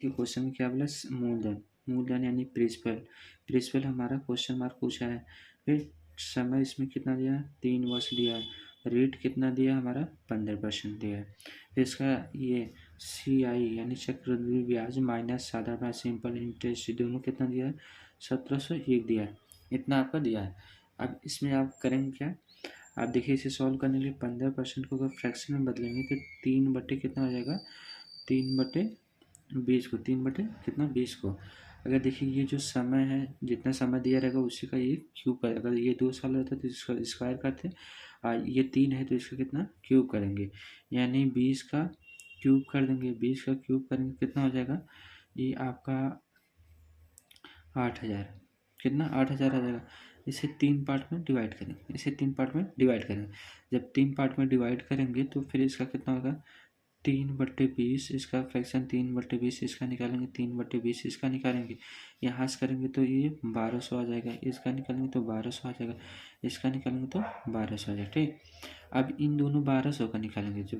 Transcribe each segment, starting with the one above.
कि क्वेश्चन में क्या बोला, मूलधन, मूलधन यानी प्रिंसिपल, प्रिंसिपल हमारा क्वेश्चन मार्क पूछा है। फिर समय इसमें कितना दिया है, 3 वर्ष दिया है। रेट कितना दिया है हमारा, 15% दिया है। फिर इसका ये CI यानी चक्रवृद्धि ब्याज माइनस साधारण ब्याज सिंपल इंटरेस्ट दोनों कितना दिया है, 1701 दिया है। इतना आपका दिया है। अब इसमें आप करेंगे क्या, आप देखिए इसे सॉल्व करने के लिए 15% को अगर फ्रैक्शन में बदलेंगे तो 3 बटे कितना हो जाएगा, 3/20 को, 3/20 को। अगर देखिए ये जो समय है, जितना समय दिया रहेगा उसी का ये क्यूब कर, अगर ये 2 साल रहता तो इसका स्क्वायर करते, ये 3 है तो इसका कितना क्यूब करेंगे, यानी 20 का क्यूब कर देंगे। 20 का क्यूब करेंगे कितना हो जाएगा, ये आपका 8,000, कितना 8,000 आ जाएगा। इसे 3 पार्ट में डिवाइड करेंगे, इसे 3 पार्ट में डिवाइड करेंगे। जब 3 पार्ट में डिवाइड करेंगे तो फिर इसका कितना होगा, 3/20, इसका फ्रैक्शन 3/20 इसका निकालेंगे, 3/20 इसका निकालेंगे, यहाँ से करेंगे तो ये 1200 आ जाएगा, इसका निकालेंगे तो 1200 आ जाएगा, इसका निकालेंगे तो 1200 आ जाएगा। ठीक, अब इन दोनों 1200 का निकालेंगे जो,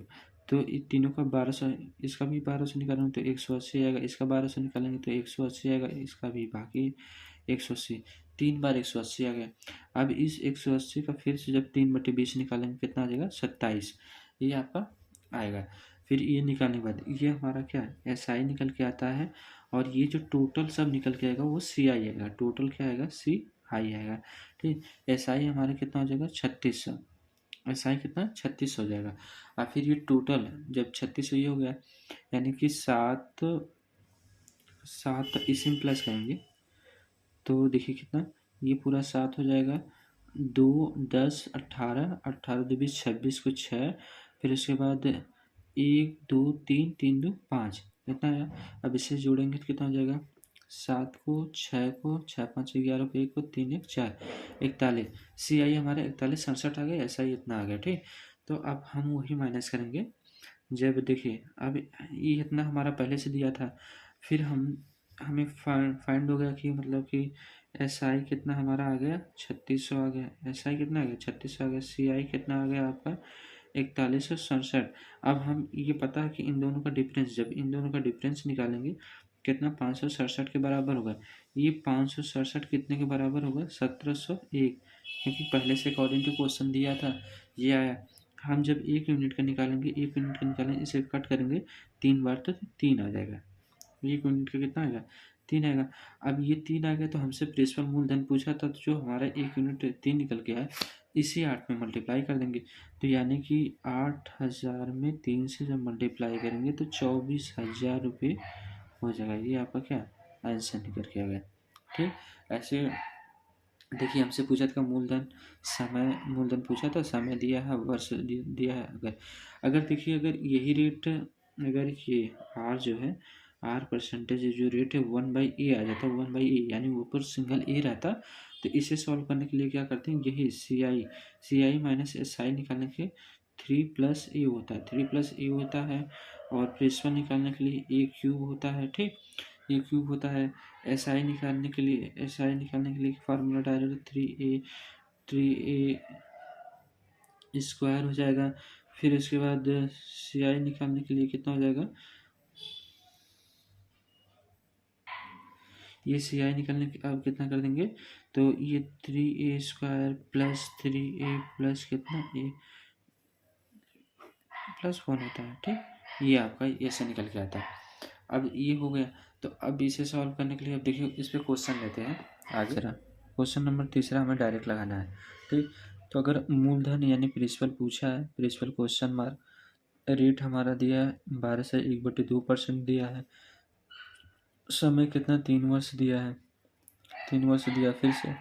तो इन तीनों का 1200, इसका भी 1200 निकालेंगे तो 180 आएगा, इसका 1200 निकालेंगे तो 180 आएगा, इसका भी बाकी 180, 3 बार 180 आ गया। अब इस 180 का फिर से जब 3/20 निकालेंगे कितना आ जाएगा, 27, ये आपका आएगा। फिर ये निकालने के बाद ये हमारा क्या है, SI निकल के आता है, और ये जो टोटल सब निकल के आएगा वो CI आएगा, टोटल क्या आएगा, CI आएगा। ठीक, SI हमारा कितना हो जाएगा, 3600, SI कितना 3600 हो जाएगा। और फिर ये टोटल जब 3600 ये हो गया, यानी कि 7 7 इसी में प्लस करेंगे तो देखिए कितना, ये पूरा 7 हो जाएगा, 2 10 18, 18 2 20 26 को 6, फिर उसके बाद 1 2 3 3 2 5, कितना आया। अब इसे जोड़ेंगे तो कितना हो जाएगा, 7 को 6 को 6 5 11 को 1 को 3 1 4, 41, CI हमारे 41 67 आ गया, SI इतना आ गया। ठीक, तो अब हम वही माइनस करेंगे। जब देखिए अब ये इतना हमारा पहले से दिया था, फिर हमें फाइंड हो गया कि मतलब कि SI कितना हमारा आ गया, 3600 आ गया, SI कितना आ गया, 3600 आ गया, CI कितना आ गया आपका, 4167। अब हम ये पता है कि इन दोनों का डिफरेंस, जब इन दोनों का डिफरेंस निकालेंगे कितना, 567 के बराबर होगा। ये 567 कितने के बराबर होगा, 1701, क्योंकि पहले से अकॉर्डिंग टू क्वेश्चन दिया था ये आया। हम जब 1 यूनिट का निकालेंगे, 1 यूनिट का निकालेंगे, इसे कट करेंगे 3 बार तो 3 आ जाएगा, 1 यूनिट का कितना आएगा, 3 आएगा। अब ये 3 आ गया तो हमसे प्रिंसिपल मूलधन पूछा था, तो जो हमारा 1 यूनिट 3 निकल के आया, इसी 8 में मल्टीप्लाई कर देंगे, तो यानी कि 8,000 में 3 से जब मल्टीप्लाई करेंगे तो 24,000 रुपये हो जाएगा। ये आपका क्या आंसर निकल के आ गया। ठीक, ऐसे देखिए हमसे पूछा था मूलधन, समय मूलधन पूछा था, समय दिया है, वर्ष दिया है। अगर देखिए अगर यही रेट, अगर ये R जो है, R परसेंटेज जो रेट है 1/A आ जाता, 1/A यानी ऊपर सिंगल A रहता, तो इसे सॉल्व करने के लिए क्या करते हैं, यही CI माइनस SI निकालने के 3+A होता है, 3+A होता है, और प्रिंसिपल निकालने के लिए A क्यूब होता है। ठीक, A क्यूब होता है। SI निकालने के लिए फार्मूला डायरेक्ट 3A स्क्वायर हो जाएगा। फिर उसके बाद CI निकालने के लिए कितना हो जाएगा, ये CI निकालने के अब कितना कर देंगे, तो ये 3A square plus 3A plus कितना A +1 होता है। ठीक, ये आपका ऐसे निकल के आता है। अब ये हो गया, तो अब इसे सॉल्व करने के लिए अब देखिए इस पर क्वेश्चन लेते हैं आगे। क्वेश्चन नंबर 3 हमें डायरेक्ट लगाना है। ठीक, तो अगर मूलधन यानी प्रिंसिपल पूछा है, प्रिंसिपल क्वेश्चन मार्क, रेट हमारा दिया है 12 से 1/2% दिया है, समय कितना 3 वर्ष दिया है, 3 वर्ष दिया। फिर से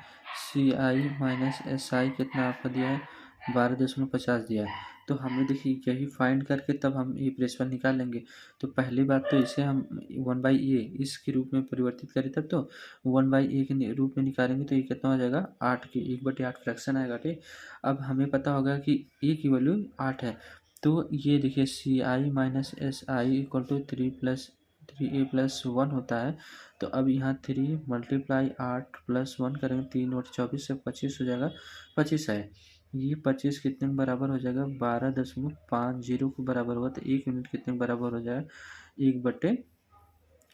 CI माइनस SI कितना आपका दिया है, 12.50 दिया है। तो हमें देखिए यही फाइंड करके तब हम ये प्रिंसिपल निकाल लेंगे। तो पहली बात तो इसे हम 1/A इसके रूप में परिवर्तित करें, तब तो 1/A के रूप में निकालेंगे तो ये कितना हो जाएगा, 8 के 1/8 फ्रैक्शन आएगा। ठीक, अब हमें पता होगा कि A की वैल्यू 8 है, तो ये देखिए CI minus SI equal to 3A+1 होता है। तो अब यहाँ 3 × 8 + 1 करेंगे, 3 और 24 से 25 हो जाएगा, 25 है। ये 25 कितने के बराबर हो जाएगा, 12.50 के बराबर होगा। तो 1 यूनिट कितने के बराबर हो जाएगा, 1/8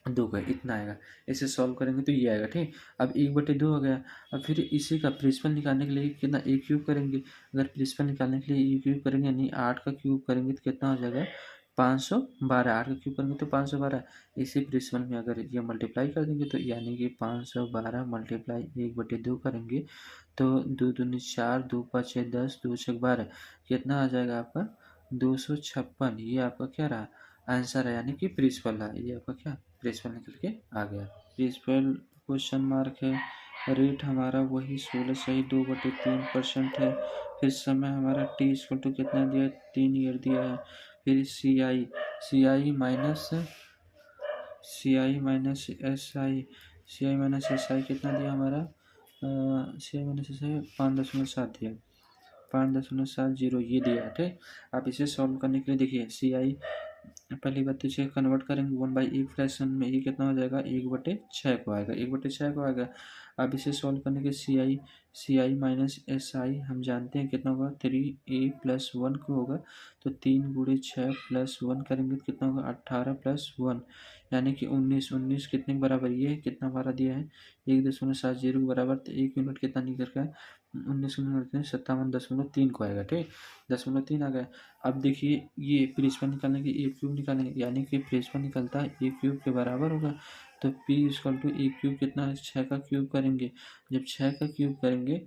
2 का इतना आएगा। इसे सॉल्व करेंगे तो ये आएगा, ठीक। अब 1/2 हो गया। अब फिर इसी का प्रिंसिपल निकालने के लिए कितना ए क्यूब करेंगे। अगर प्रिंसिपल निकालने के लिए ए क्यूब करेंगे यानी 8 का क्यूब करेंगे तो कितना हो जाएगा 512। 8 का क्यूब करेंगे तो 512। इसी प्रिंसिपल में अगर ये मल्टीप्लाई कर देंगे तो यानी कि 512 मल्टीप्लाई 1/2 करेंगे तो 2 दूनी 4, 2 5 10, 2 6 12 कितना आ जाएगा आपका 256। ये आपका क्या रहा आंसर है, यानी कि प्रिंसिपल रहा। ये आपका क्या प्रिंसिपल निकल के आ गया। प्रिंसिपल क्वेश्चन मार्क है। रेट हमारा वही 16 सही 2/3% है। फिर समय हमारा टी इक्वल टू कितना दिया है 3 ईयर दिया है। फिर सी आई माइनस एस आई कितना दिया हमारा सी आई माइनस एस आई 5.7 दिया। 5.70 ये दिया है, ठीक। आप इसे सॉल्व करने के लिए देखिए सी आई पहली बात तो इसे कन्वर्ट करेंगे 1/1 फ्रैक्शन में, ये कितना हो जाएगा 1/6 को आएगा। 1/6 को आएगा। अब इसे सॉल्व करने के सी आई माइनस एस आई हम जानते हैं कितना होगा 3a+1 को होगा। तो 3 × 6 + 1 करेंगे तो कितना होगा 18+1 यानी कि 19 कितने के बराबर ये कितना हमारा दिया है 1.70 के बराबर। तो 1 यूनिट कितना निकल का 19 यूनिट 57.3 को आएगा, ठीक। 0.3 आ गया। अब देखिए ये प्रिंसिपल निकालने के ए क्यूब निकालेंगे यानी कि प्रिंसिपल निकलता है ए क्यूब के बराबर होगा। तो P equal to A cube कितना है 6 का क्यूब करेंगे। जब 6 का क्यूब करेंगे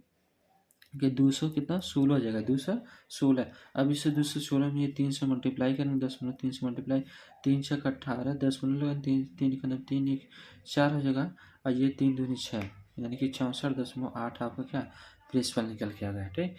कि 200 कितना 16 हो जाएगा 216। अब इसे 216 में ये 3 से मल्टीप्लाई करेंगे 10 से मल्टीप्लाई 3 6 18 10 लगा 3 1 4 हो जाएगा। और ये 3 दूनी 6 यानी कि 64.8 आपका क्या प्रिंसिपल निकल के आ गया, ठीक।